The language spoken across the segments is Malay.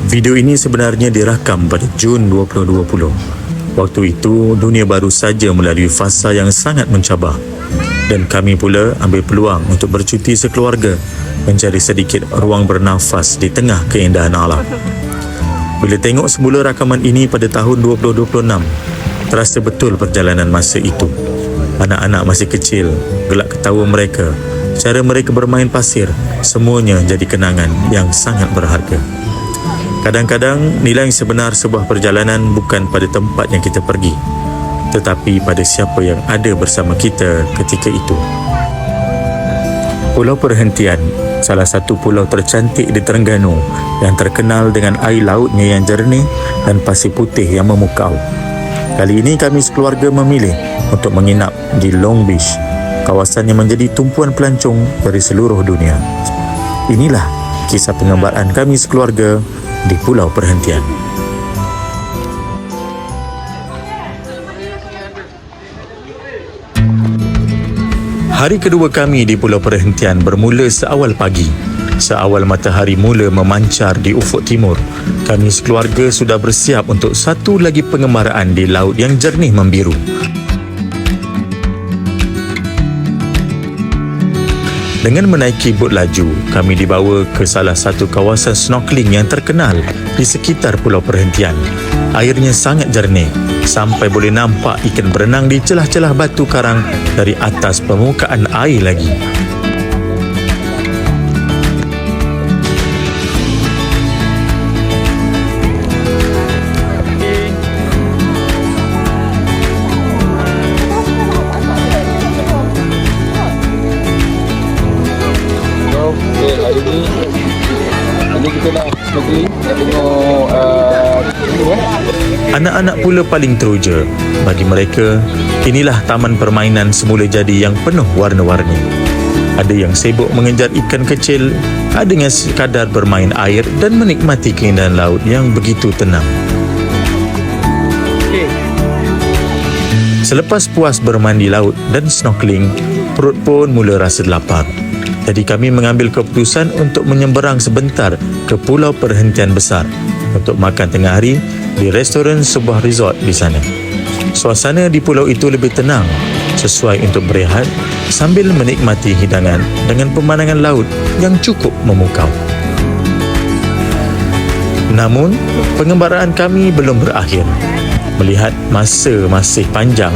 Video ini sebenarnya dirakam pada Jun 2020. Waktu itu, dunia baru saja melalui fasa yang sangat mencabar. Dan kami pula ambil peluang untuk bercuti sekeluarga, mencari sedikit ruang bernafas di tengah keindahan alam. Bila tengok semula rakaman ini pada tahun 2026, terasa betul perjalanan masa itu. Anak-anak masih kecil, gelak ketawa mereka, cara mereka bermain pasir, semuanya jadi kenangan yang sangat berharga. Kadang-kadang nilai sebenar sebuah perjalanan bukan pada tempat yang kita pergi, tetapi pada siapa yang ada bersama kita ketika itu. Pulau Perhentian, salah satu pulau tercantik di Terengganu yang terkenal dengan air lautnya yang jernih dan pasir putih yang memukau. Kali ini kami sekeluarga memilih untuk menginap di Long Beach, kawasan yang menjadi tumpuan pelancong dari seluruh dunia. Inilah kisah pengembaraan kami sekeluarga di Pulau Perhentian. Hari kedua kami di Pulau Perhentian bermula seawal pagi. Seawal matahari mula memancar di ufuk timur, kami sekeluarga sudah bersiap untuk satu lagi pengembaraan di laut yang jernih membiru. Dengan menaiki bot laju, kami dibawa ke salah satu kawasan snorkeling yang terkenal di sekitar Pulau Perhentian. Airnya sangat jernih, sampai boleh nampak ikan berenang di celah-celah batu karang dari atas permukaan air lagi. Anak-anak pula paling teruja. Bagi mereka, inilah taman permainan semula jadi yang penuh warna-warni. Ada yang sibuk mengejar ikan kecil, ada yang sekadar bermain air dan menikmati keindahan laut yang begitu tenang. Selepas puas bermain di laut dan snorkeling, perut pun mula rasa lapar. Jadi kami mengambil keputusan untuk menyeberang sebentar ke Pulau Perhentian Besar untuk makan tengah hari di restoran sebuah resort di sana. Suasana di pulau itu lebih tenang, sesuai untuk berehat sambil menikmati hidangan dengan pemandangan laut yang cukup memukau. Namun, pengembaraan kami belum berakhir. Melihat masa masih panjang,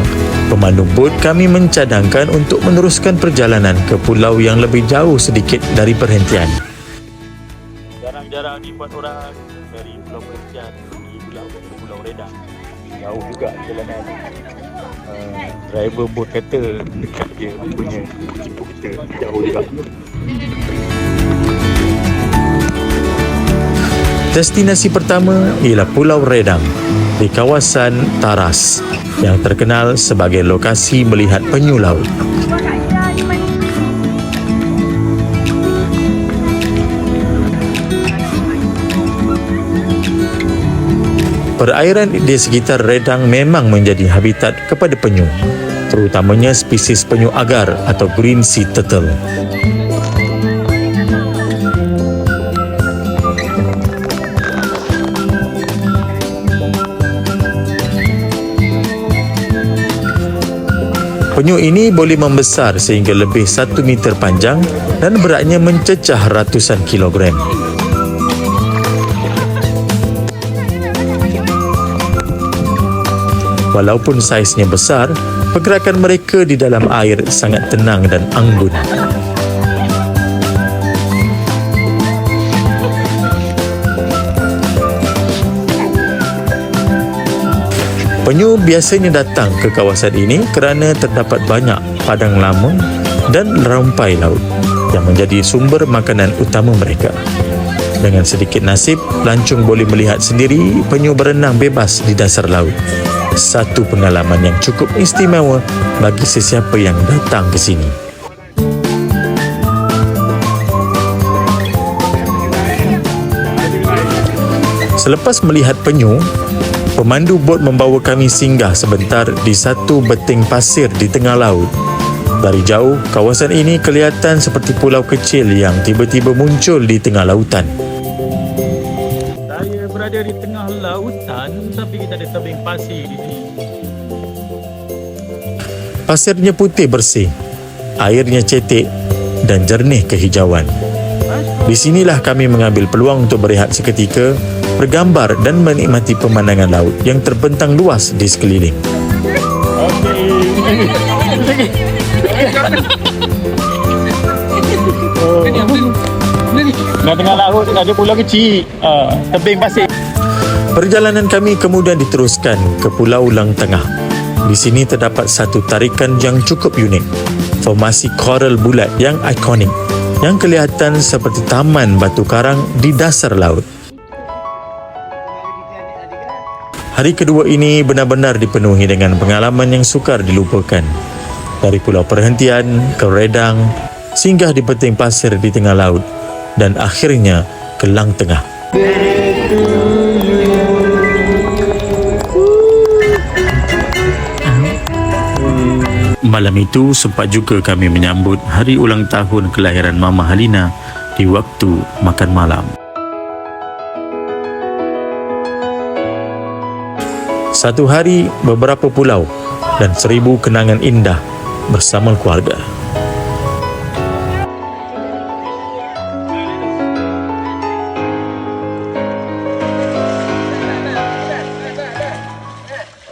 pemandu bot kami mencadangkan untuk meneruskan perjalanan ke pulau yang lebih jauh sedikit dari Perhentian. Jarang-jarang dibuat orang dari Pulau Perhentian pergi ke Pulau Redang. Jauh juga perjalanan. Driver bot kata dekat je punya jemput kita, jauh juga. Destinasi pertama ialah Pulau Redang di kawasan Taras yang terkenal sebagai lokasi melihat penyu laut. Perairan di sekitar Redang memang menjadi habitat kepada penyu, terutamanya spesies penyu agar atau green sea turtle. Penyu ini boleh membesar sehingga lebih 1 meter panjang dan beratnya mencecah ratusan kilogram. Walaupun saiznya besar, pergerakan mereka di dalam air sangat tenang dan anggun. Penyu biasanya datang ke kawasan ini kerana terdapat banyak padang lamun dan rumpai laut yang menjadi sumber makanan utama mereka. Dengan sedikit nasib, pelancong boleh melihat sendiri penyu berenang bebas di dasar laut. Satu pengalaman yang cukup istimewa bagi sesiapa yang datang ke sini. Selepas melihat penyu, pemandu bot membawa kami singgah sebentar di satu beting pasir di tengah laut. Dari jauh, kawasan ini kelihatan seperti pulau kecil yang tiba-tiba muncul di tengah lautan. Saya berada di tengah lautan, tapi kita ada tebing pasir di sini. Pasirnya putih bersih, airnya cetek dan jernih kehijauan. Di sinilah kami mengambil peluang untuk berehat seketika, bergambar dan menikmati pemandangan laut yang terbentang luas di sekeliling. Di tengah laut ada pulau kecil, tebing pasir. Perjalanan kami kemudian diteruskan ke Pulau Lang Tengah. Di sini terdapat satu tarikan yang cukup unik, formasi koral bulat yang ikonik, yang kelihatan seperti taman batu karang di dasar laut. Hari kedua ini benar-benar dipenuhi dengan pengalaman yang sukar dilupakan. Dari pulau perhentian ke redang, singgah di peting pasir di tengah laut, dan akhirnya ke Lang Tengah. Malam itu sempat juga kami menyambut hari ulang tahun kelahiran Mama Halina di waktu makan malam. Satu hari, beberapa pulau dan 1000 kenangan indah bersama keluarga.